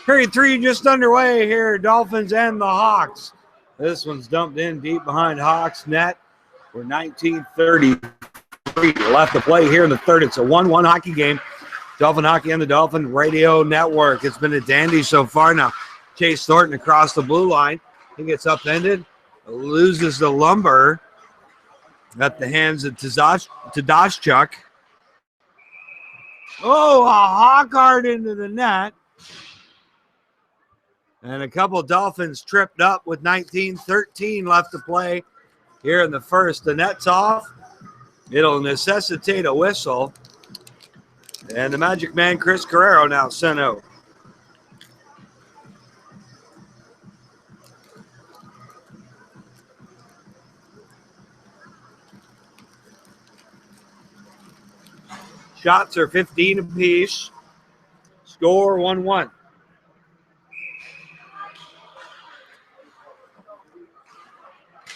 Period 3 just underway here. Dolphins and the Hawks. This one's dumped in deep behind Hawks net. We're 19:33 left to play here in the third. It's a 1-1 hockey game. Dolphin Hockey on the Dolphin Radio Network. It's been a dandy so far. Now Chase Thornton across the blue line. He gets upended, loses the lumber at the hands of Tadashchuk. Oh, a Hawkard into the net. And a couple Dolphins tripped up with 19:13 left to play here in the first. The net's off. It'll necessitate a whistle. And the Magic Man, Chris Carrero, now sent out. Shots are 15 apiece. Score 1-1.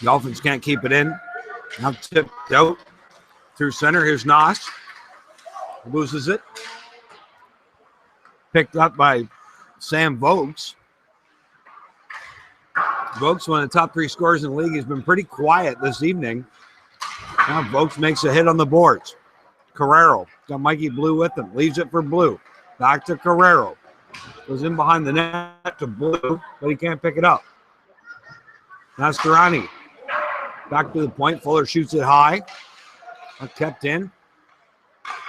Dolphins can't keep it in. Now tipped out through center. Here's Noss. Loses it. Picked up by Sam Vokes. Vokes, one of the top 3 scorers in the league, has been pretty quiet this evening. Now Vokes makes a hit on the boards. Carrero got Mikey Blue with him. Leaves it for Blue. Back to Carrero. Goes in behind the net to Blue, but he can't pick it up. Mastroianni. Back to the point. Fuller shoots it high. Kept in.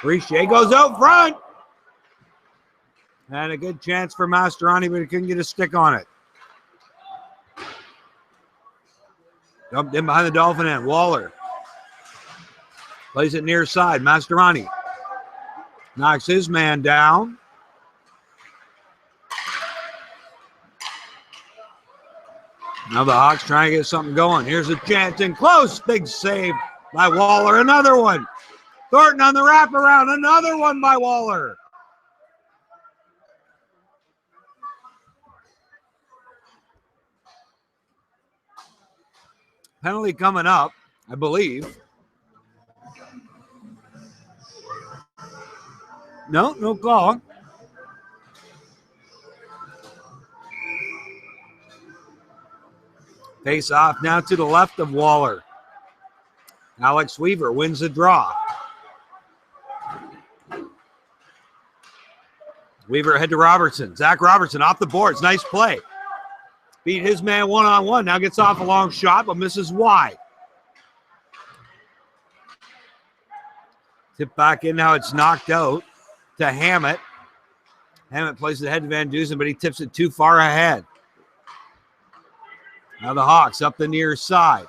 Richer goes out front. And a good chance for Mastroianni, but he couldn't get a stick on it. Dumped in behind the Dolphin end. Waller. Plays it near side. Mastroianni. Knocks his man down. Now the Hawks trying to get something going. Here's a chance in close. Big save by Waller. Another one. Thornton on the wraparound. Another one by Waller. Penalty coming up, I believe. No call. Face off now to the left of Waller. Alex Weaver wins the draw. Weaver ahead to Robertson. Zach Robertson off the boards. Nice play. Beat his man one-on-one. Now gets off a long shot, but misses wide. Tip back in. Now it's knocked out to Hammett. Hammett plays it ahead to Van Dusen, but he tips it too far ahead. Now the Hawks up the near side.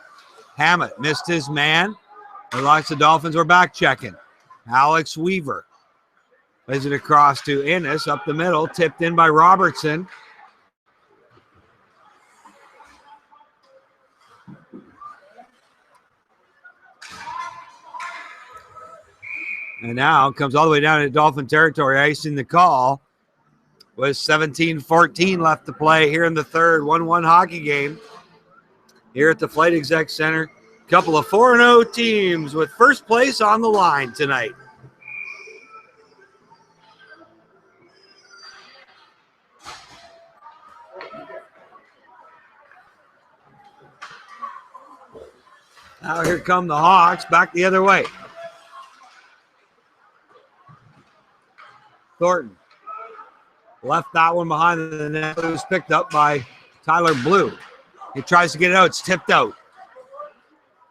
Hammett missed his man. They lost the Dolphins. We're back checking. Alex Weaver plays it across to Innes up the middle. Tipped in by Robertson. And now comes all the way down to Dolphin territory, icing the call. With 17:14 left to play here in the third. 1-1 hockey game here at the Flight Exec Center. Couple of 4-0 teams with first place on the line tonight. Now here come the Hawks back the other way. Thornton left that one behind the net. It was picked up by Tyler Blue. He tries to get it out. It's tipped out.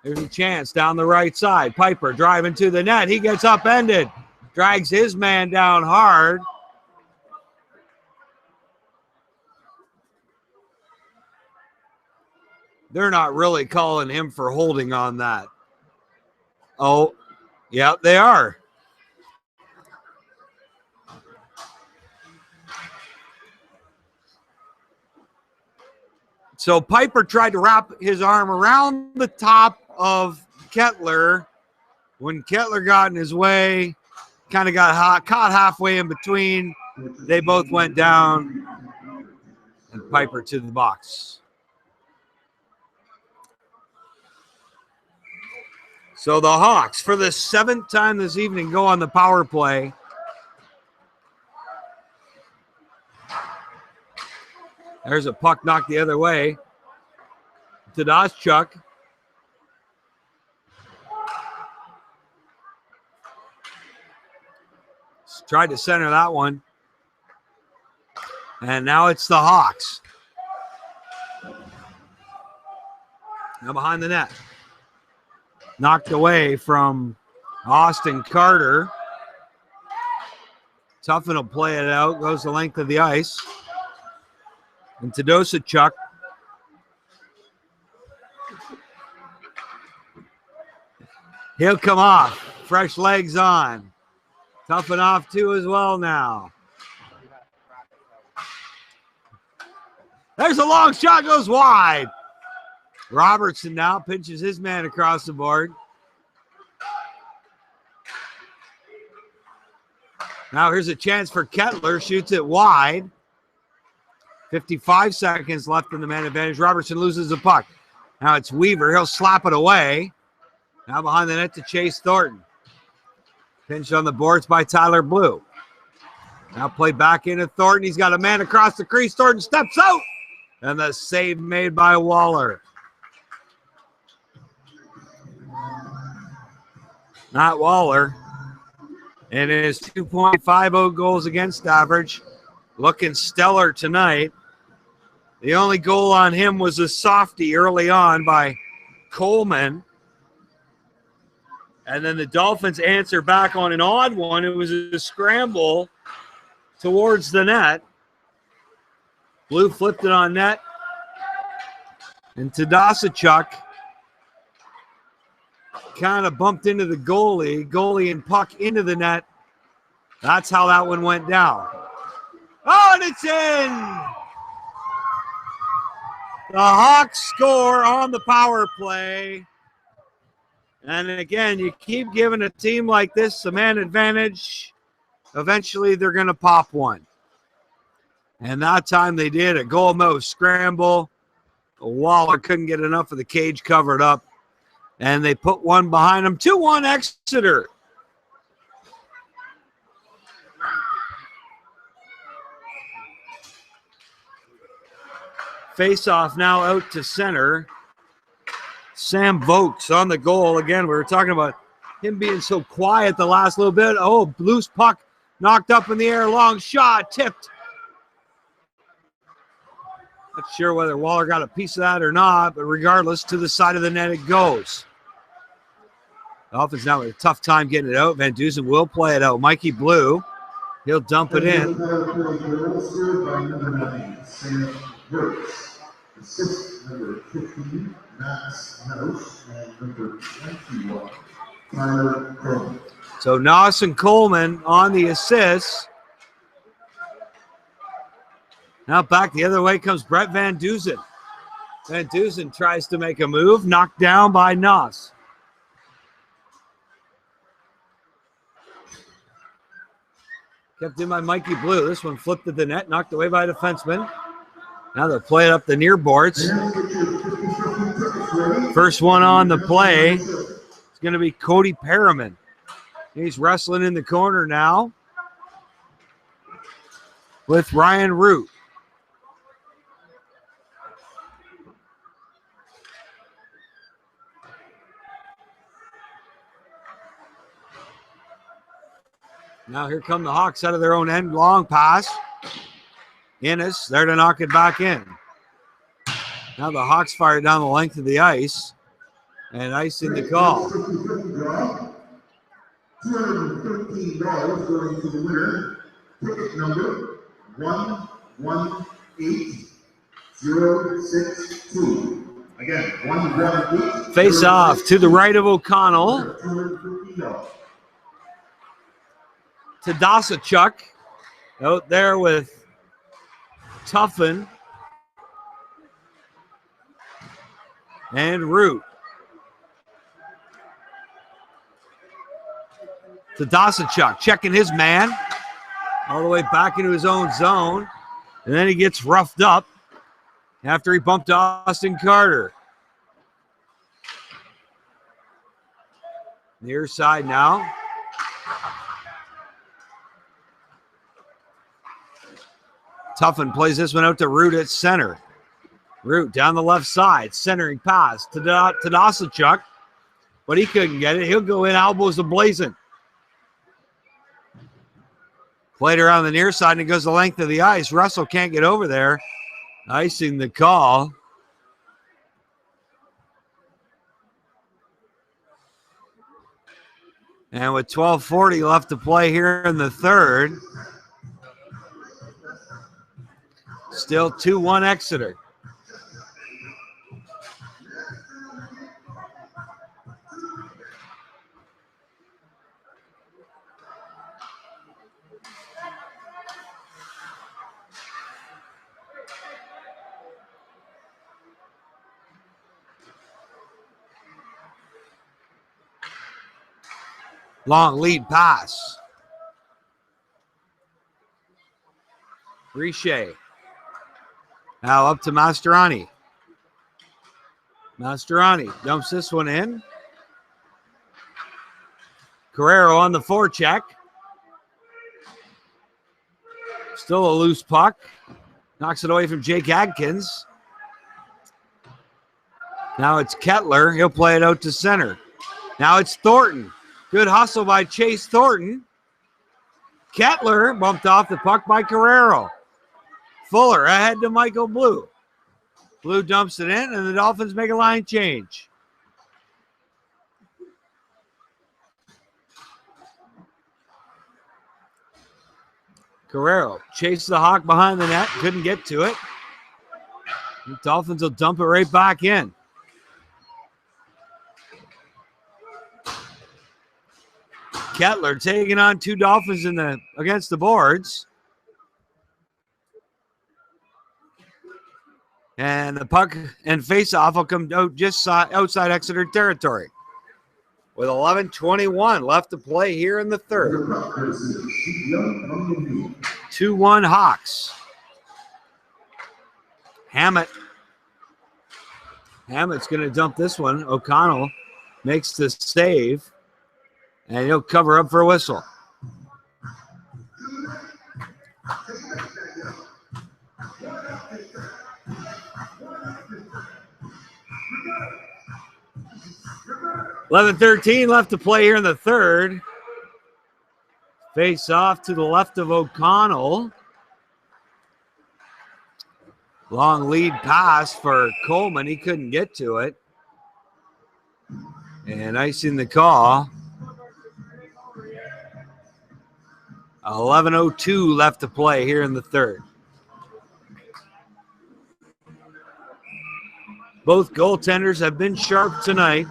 There's a chance down the right side. Piper driving to the net. He gets upended. Drags his man down hard. They're not really calling him for holding on that. Oh, yeah, they are. So Piper tried to wrap his arm around the top of Kettler. When Kettler got in his way, kind of got caught halfway in between. They both went down, and Piper to the box. So the Hawks, for the 7th time this evening, go on the power play. There's a puck knocked the other way. To Doschuk. Tried to center that one. And now it's the Hawks. Now behind the net. Knocked away from Austin Carter. Tuffin will play it out. Goes the length of the ice. And to Doschuk. He'll come off. Fresh legs on. Tuffin off too as well now. There's a long shot, goes wide. Robertson now pinches his man across the board. Now here's a chance for Kettler. Shoots it wide. 55 seconds left in the man advantage. Robertson loses the puck. Now it's Weaver. He'll slap it away. Now behind the net to Chase Thornton. Pinched on the boards by Tyler Blue. Now play back into Thornton. He's got a man across the crease. Thornton steps out. And the save made by Waller. Not Waller. And his 2.50 goals against average. Looking stellar tonight. The only goal on him was a softie early on by Coleman. And then the Dolphins answer back on an odd one. It was a scramble towards the net. Blue flipped it on net. And Tadasachuk kind of bumped into the goalie. Goalie and puck into the net. That's how that one went down. Oh, and it's in! The Hawks score on the power play. And again, you keep giving a team like this a man advantage. Eventually, they're going to pop one. And that time they did. A goal mouth scramble. Waller couldn't get enough of the cage covered up. And they put one behind them. 2-1 Exeter. Face-off now out to center. Sam Vokes on the goal. Again, we were talking about him being so quiet the last little bit. Oh, loose puck knocked up in the air. Long shot, tipped. Not sure whether Waller got a piece of that or not, but regardless, to the side of the net it goes. Dolphins now with a tough time getting it out. Van Dusen will play it out. Mikey Blue, he'll dump it in. Assist number 15, Max House, and number 21, Tyler Coleman. So Noss and Coleman on the assists. Now back the other way comes Brett Van Dusen. Van Dusen tries to make a move, knocked down by Noss. Kept in by Mikey Blue. This one flipped at the net, knocked away by a defenseman. Now they'll play it up the near boards. First one on the play is going to be Cody Perriman. He's wrestling in the corner now with Ryan Root. Now here come the Hawks out of their own end. Long pass. Innes there to knock it back in. Now the Hawks fire down the length of the ice. And ice in the call. $213 going to the winner. Ticket number 118062. Again, 118. Face off to the right of O'Connell. To Doschuk. Out there with Tuffin and Root. To Doschuk, checking his man all the way back into his own zone. And then he gets roughed up after he bumped Austin Carter. Near side now. Tuffin plays this one out to Root at center. Root down the left side, centering pass to Tadasachuk, but he couldn't get it. He'll go in, elbows ablazing. Played around the near side and it goes the length of the ice. Russell can't get over there. Icing the call. And with 12:40 left to play here in the third, still 2-1 Exeter. Long lead pass. Riche. Now up to Mastroianni. Mastroianni dumps this one in. Carrero on the forecheck. Still a loose puck. Knocks it away from Jake Adkins. Now it's Kettler. He'll play it out to center. Now it's Thornton. Good hustle by Chase Thornton. Kettler bumped off the puck by Carrero. Fuller ahead to Michael Blue. Blue dumps it in, and the Dolphins make a line change. Carrero chased the Hawk behind the net, couldn't get to it. The Dolphins will dump it right back in. Kettler taking on two Dolphins against the boards. And the puck and face-off will come out just outside Exeter territory. With 11:21 left to play here in the third. 2-1 Hawks. Hammett. Hammett's going to dump this one. O'Connell makes the save. And he'll cover up for a whistle. $11:13 left to play here in the third. Face off to the left of O'Connell. Long lead pass for Coleman. He couldn't get to it. And icing the call. 11:02 left to play here in the third. Both goaltenders have been sharp tonight.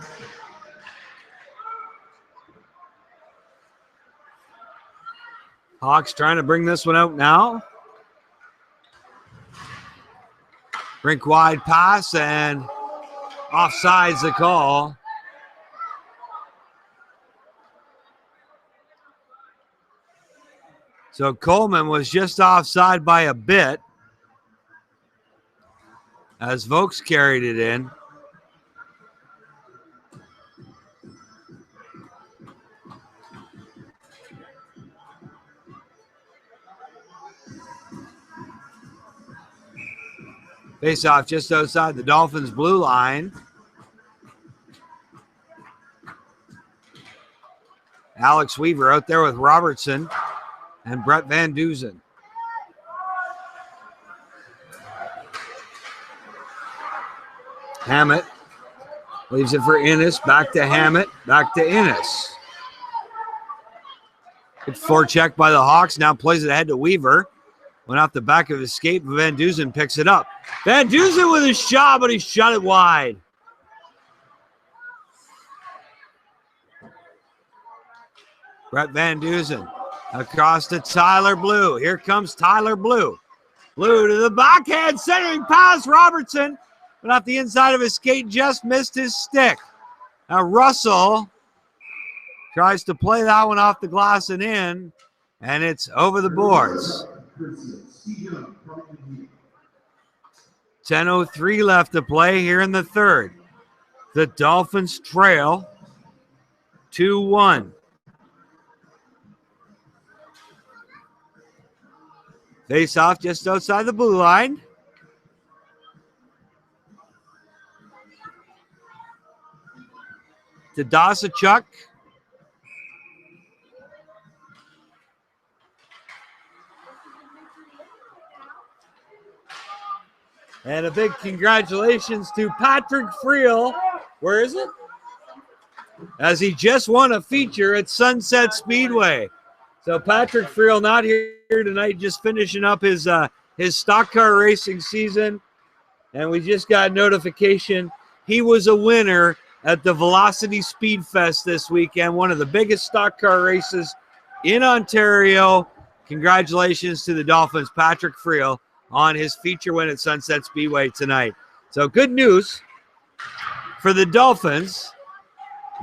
Hawks trying to bring this one out now. Rink wide pass and offside's the call. So Coleman was just offside by a bit as Vokes carried it in. Face off just outside the Dolphins' blue line. Alex Weaver out there with Robertson and Brett Van Duzen. Hammett leaves it for Innes. Back to Hammett. Back to Innes. Good forecheck by the Hawks. Now plays it ahead to Weaver. Went off the back of his skate, but Van Duzen picks it up. Van Duzen with a shot, but he shot it wide. Brett Van Duzen across to Tyler Blue. Here comes Tyler Blue. Blue to the backhand, centering pass. Robertson went off the inside of his skate, just missed his stick. Now Russell tries to play that one off the glass and in, and it's over the boards. 10:03 left to play here in the third. The Dolphins trail 2-1. Face off just outside the blue line. To Dosachuk. And a big congratulations to Patrick Friel. Where is it? As he just won a feature at Sunset Speedway. So Patrick Friel not here tonight, just finishing up his stock car racing season. And we just got notification he was a winner at the Velocity Speed Fest this weekend, one of the biggest stock car races in Ontario. Congratulations to the Dolphins, Patrick Friel, on his feature win at Sunset Speedway tonight. So good news for the Dolphins.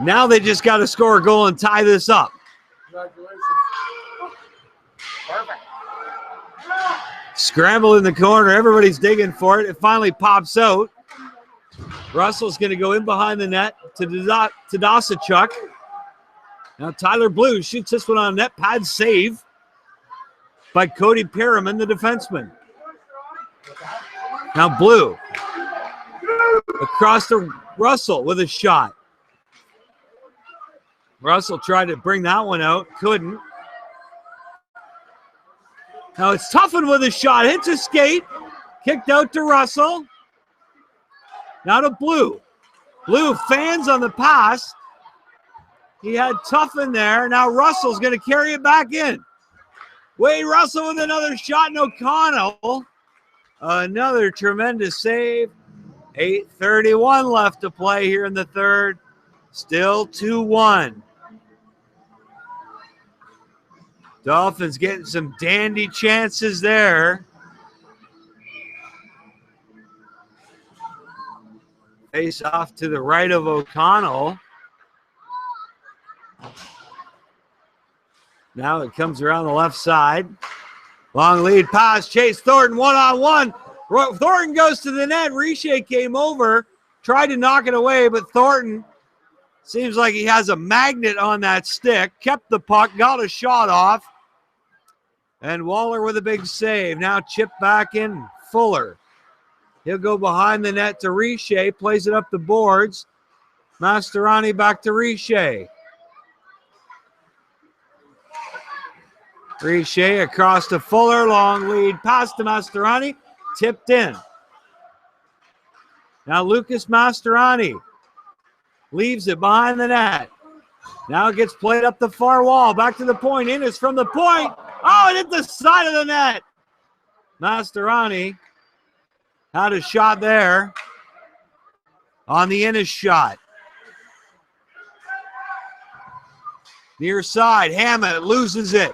Now they just got to score a goal and tie this up. Congratulations. Perfect. Scramble in the corner. Everybody's digging for it. It finally pops out. Russell's going to go in behind the net to Dosachuk. Now Tyler Blue shoots this one on net pad save by Cody Perriman, the defenseman. Now Blue across to Russell with a shot. Russell tried to bring that one out, couldn't. Now it's Tuffin with a shot, hits a skate, kicked out to Russell. Now to Blue. Blue fans on the pass. He had Tuffin there. Now Russell's going to carry it back in. Wade Russell with another shot, and O'Connell. Another tremendous save. 8:31 left to play here in the third. Still 2-1. Dolphins getting some dandy chances there. Face off to the right of O'Connell. Now it comes around the left side. Long lead pass. Chase Thornton one-on-one. Thornton goes to the net. Richer came over, tried to knock it away, but Thornton seems like he has a magnet on that stick. Kept the puck, got a shot off. And Waller with a big save. Now chip back in. Fuller. He'll go behind the net to Richer. Plays it up the boards. Mastroianni back to Richer. Richer across to Fuller. Long lead pass to Mastroianni. Tipped in. Now Lucas Mastroianni leaves it behind the net. Now it gets played up the far wall. Back to the point. Innes from the point. Oh, it hit the side of the net. Mastroianni had a shot there on the Innes shot. Near side. Hammett loses it.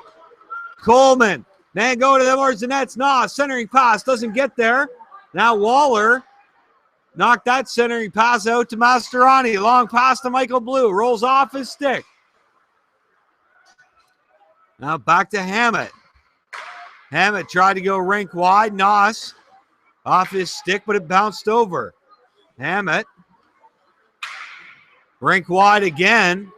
Coleman. Man going to the towards the nets. Nah, centering pass doesn't get there. Now Waller knocked that centering pass out to Mastroianni. Long pass to Michael Blue. Rolls off his stick. Now back to Hammett. Hammett tried to go rink wide. Noss off his stick, but it bounced over. Hammett. Rink wide again.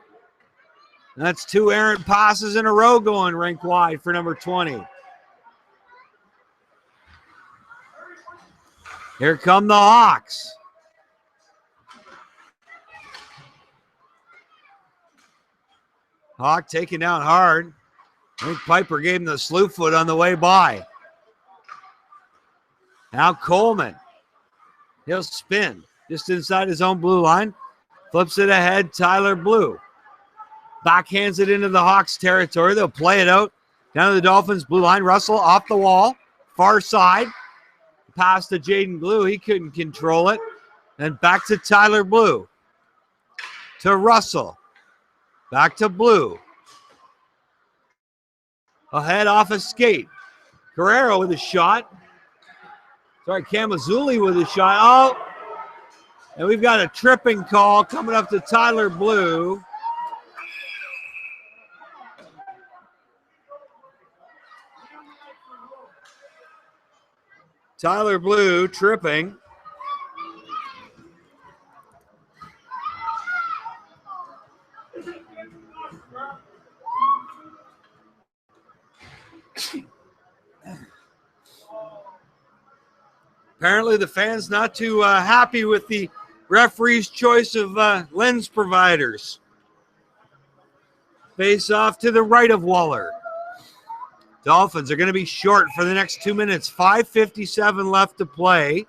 That's two errant passes in a row going rink wide for number 20. Here come the Hawks. Hawk taken down hard. I think Piper gave him the slew foot on the way by. Now Coleman. He'll spin just inside his own blue line. Flips it ahead, Tyler Blue. Backhands it into the Hawks territory. They'll play it out down to the Dolphins blue line. Russell off the wall, far side. Pass to Jaden Blue. He couldn't control it. And back to Tyler Blue. To Russell. Back to Blue. Ahead off a skate. Guerrero with a shot. Sorry, Camazuli with a shot. Oh! And we've got a tripping call coming up to Tyler Blue. Tyler Blue tripping. Apparently the fans not too happy with the referee's choice of lens providers. Face off to the right of Waller. Dolphins are going to be short for the next 2 minutes. 5:57 left to play.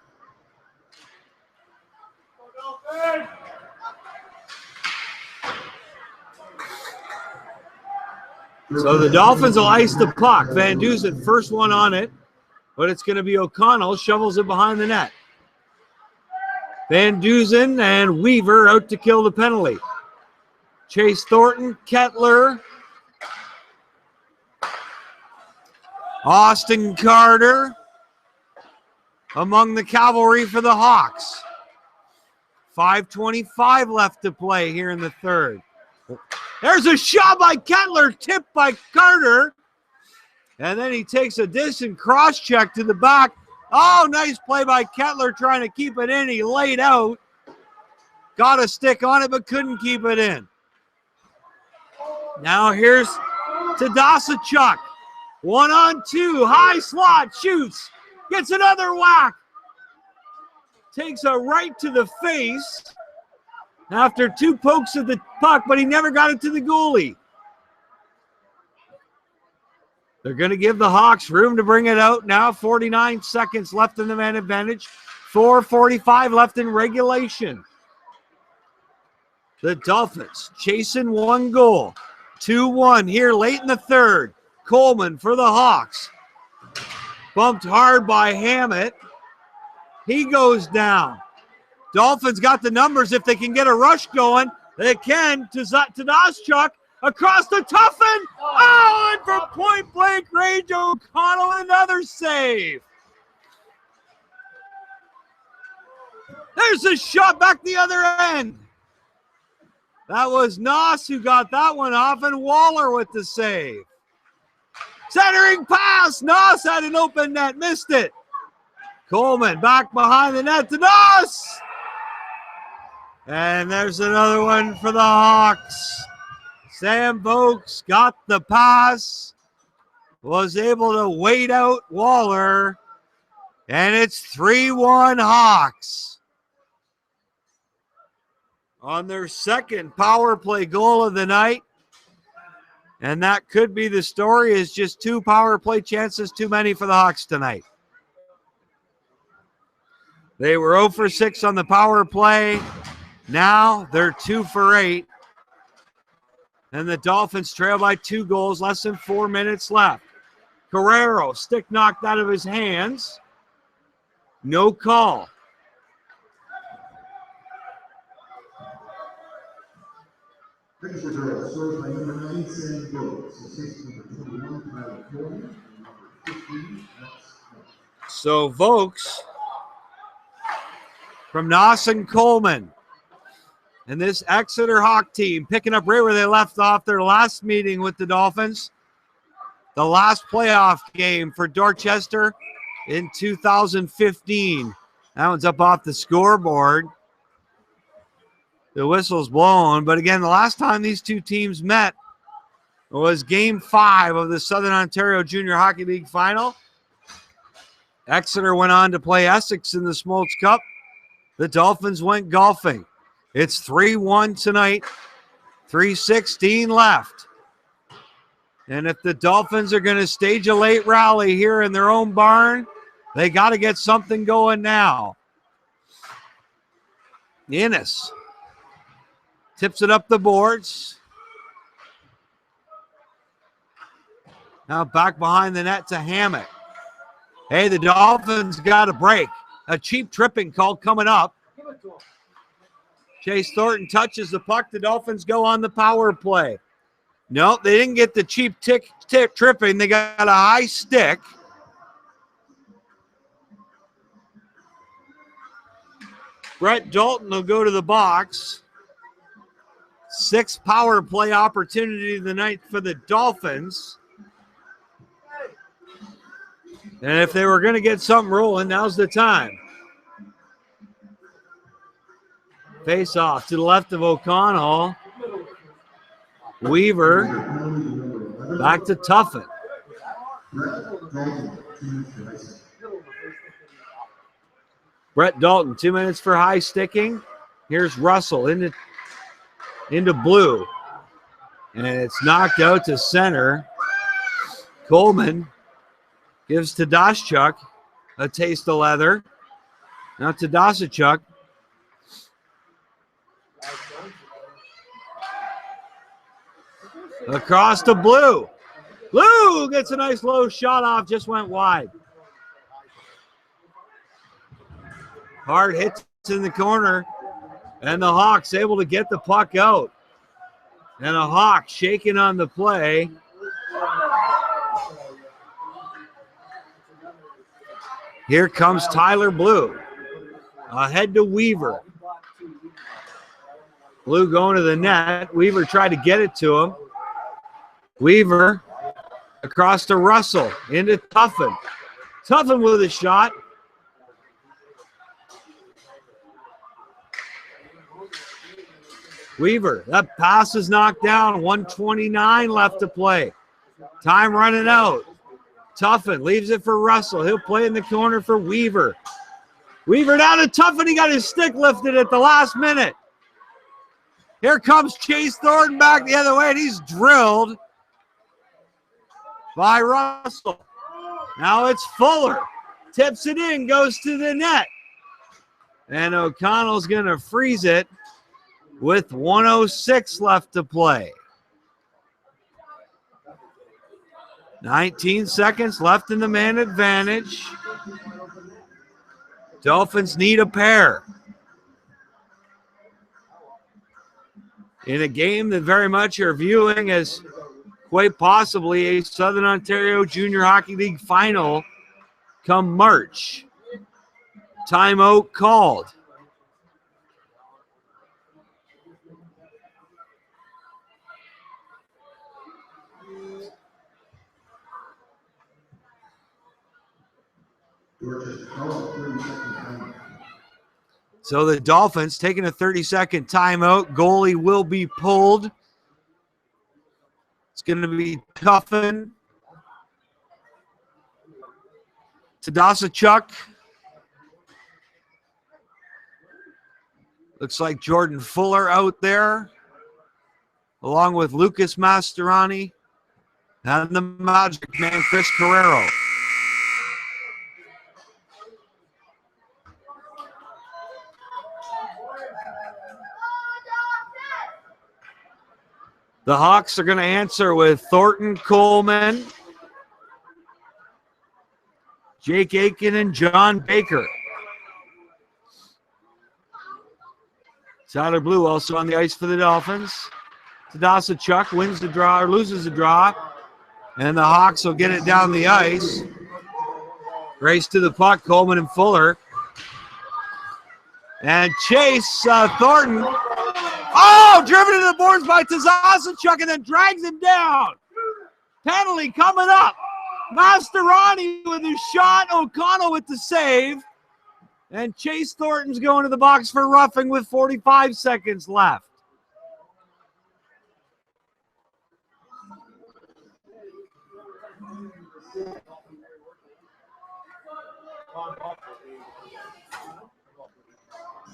So the Dolphins will ice the puck. Van Dusen, first one on it, but it's going to be O'Connell, shovels it behind the net. Van Dusen and Weaver out to kill the penalty. Chase Thornton, Kettler, Austin Carter among the cavalry for the Hawks. 5:25 left to play here in the third. There's a shot by Kettler, tipped by Carter. And then he takes a distant cross check to the back. Oh, nice play by Kettler trying to keep it in. He laid out. Got a stick on it, but couldn't keep it in. Now here's Tadasachuk. 1-on-2, high slot, shoots. Gets another whack. Takes a right to the face after 2 pokes at the puck, but he never got it to the goalie. They're going to give the Hawks room to bring it out now. 49 seconds left in the man advantage. 4:45 left in regulation. The Dolphins chasing 1 goal. 2-1 here late in the third. Coleman for the Hawks. Bumped hard by Hammett. He goes down. Dolphins got the numbers. If they can get a rush going, they can. Tadasachuk across the Tuffin. Oh, and from point blank range, O'Connell another save. There's a shot back the other end. That was Noss who got that one off, and Waller with the save. Centering pass. Noss had an open net, missed it. Coleman back behind the net to Noss. And there's another one for the Hawks. Sam Vokes got the pass, was able to wait out Waller, and it's 3-1 Hawks. On their second power play goal of the night. And that could be the story, is just 2 power play chances too many for the Hawks tonight. They were 0 for 6 on the power play. Now they're 2 for 8. And the Dolphins trail by 2 goals, less than 4 minutes left. Guerrero, stick knocked out of his hands. No call. Exeter served by number 9, Sam Brooks. Assist number 21, Tyler Coleman. Number 15, So Vokes from Noss and Coleman. And this Exeter Hawk team picking up right where they left off their last meeting with the Dolphins. The last playoff game for Dorchester in 2015. That one's up off the scoreboard. The whistle's blown. But again, the last time these 2 teams met was Game 5 of the Southern Ontario Junior Hockey League Final. Exeter went on to play Essex in the Smoltz Cup. The Dolphins went golfing. It's 3-1 tonight. 3:16 left. And if the Dolphins are going to stage a late rally here in their own barn, they got to get something going now. Innes tips it up the boards. Now back behind the net to Hammett. Hey, the Dolphins got a break. A cheap tripping call coming up. Chase Thornton touches the puck. The Dolphins go on the power play. Nope, they didn't get the cheap tripping. They got a high stick. Brett Dalton will go to the box. 6th power play opportunity of the night for the Dolphins. And if they were going to get something rolling, now's the time. Face off to the left of O'Connell. Weaver back to Tuffin. Brett Dalton, 2 minutes for high sticking. Here's Russell into blue. And it's knocked out to center. Coleman gives to Daschuk a taste of leather. Now to Daschuk. Across to blue. Blue gets a nice low shot off, just went wide. Hard hits in the corner, and the Hawks able to get the puck out. And a Hawk shaking on the play. Here comes Tyler Blue. Ahead to Weaver. Blue going to the net. Weaver tried to get it to him. Weaver across to Russell, into Tuffin. Tuffin with a shot. Weaver, that pass is knocked down. 1:29 left to play. Time running out. Tuffin leaves it for Russell. He'll play in the corner for Weaver. Weaver down to Tuffin. He got his stick lifted at the last minute. Here comes Chase Thornton back the other way, and he's drilled by Russell. Now it's Fuller. Tips it in, goes to the net. And O'Connell's going to freeze it with 1:06 left to play. 19 seconds left in the man advantage. Dolphins need a pair. In a game that very much you're viewing as quite possibly a Southern Ontario Junior Hockey League final come March. Timeout called. So the Dolphins taking a 30-second timeout. Goalie will be pulled. It's going to be Tuffin. Tadasachuk. Looks like Jordan Fuller out there, along with Lucas Mastroianni and the Magic Man, Chris Carrero. The Hawks are going to answer with Thornton, Coleman, Jake Aiken, and John Baker. Tyler Blue also on the ice for the Dolphins. Tadasachuk wins the draw or loses the draw, and the Hawks will get it down the ice. Race to the puck, Coleman and Fuller. And Chase Thornton. Oh, driven to the boards by Tadasachuk and then drags him down. Penalty coming up. Mastroianni with his shot, O'Connell with the save. And Chase Thornton's going to the box for roughing with 45 seconds left.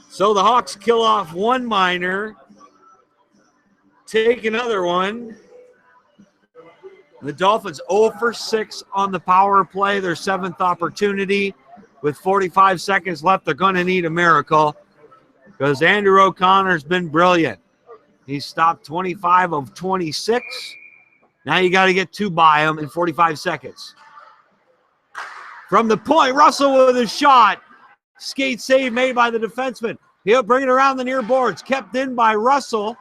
So the Hawks kill off one minor, take another one. The Dolphins 0 for 6 on the power play, their 7th opportunity. With 45 seconds left, they're going to need a miracle because Andrew O'Connor's been brilliant. He stopped 25 of 26. Now you got to get 2 by him in 45 seconds. From the point, Russell with a shot. Skate save made by the defenseman. He'll bring it around the near boards. Kept in by Russell.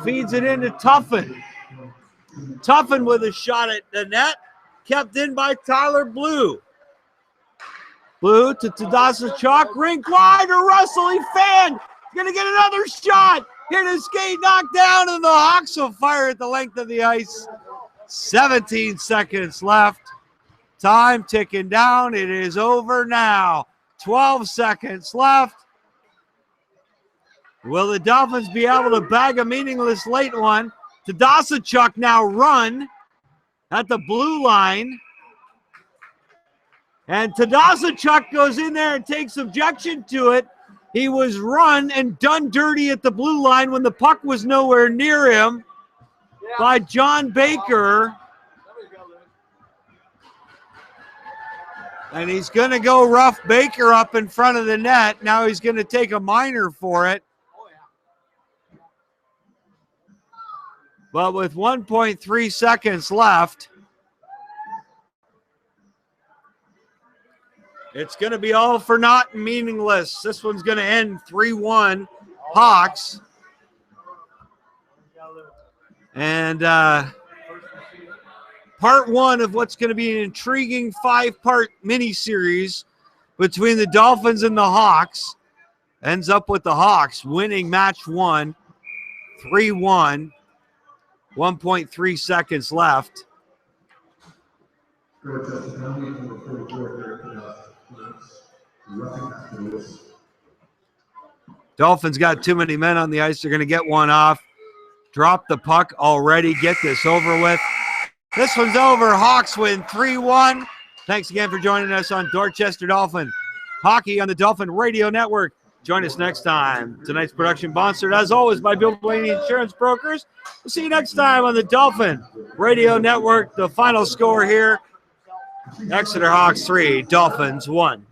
Feeds it into Tuffin. Tuffin with a shot at the net. Kept in by Tyler Blue. Blue to Tadasachuk. Rink wide to Russell. He fanned. He's going to get another shot. Hit his skate, knocked down, and the Hawks will fire at the length of the ice. 17 seconds left. Time ticking down. It is over now. 12 seconds left. Will the Dolphins be able to bag a meaningless late one? Tadasachuk now run at the blue line. And Tadasachuk goes in there and takes objection to it. He was run and done dirty at the blue line when the puck was nowhere near him by John Baker. And he's going to go rough Baker up in front of the net. Now he's going to take a minor for it. But with 1.3 seconds left, it's going to be all for naught and meaningless. This one's going to end 3-1 Hawks. And part one of what's going to be an intriguing 5-part mini-series between the Dolphins and the Hawks ends up with the Hawks winning match one, 3-1, 1.3 seconds left. Dolphins got too many men on the ice. They're going to get one off. Drop the puck already. Get this over with. This one's over. Hawks win 3-1. Thanks again for joining us on Dorchester Dolphin Hockey on the Dolphin Radio Network. Join us next time. Tonight's production sponsored, as always, by Bill Blaney Insurance Brokers. We'll see you next time on the Dolphin Radio Network. The final score here, Exeter Hawks 3, Dolphins 1.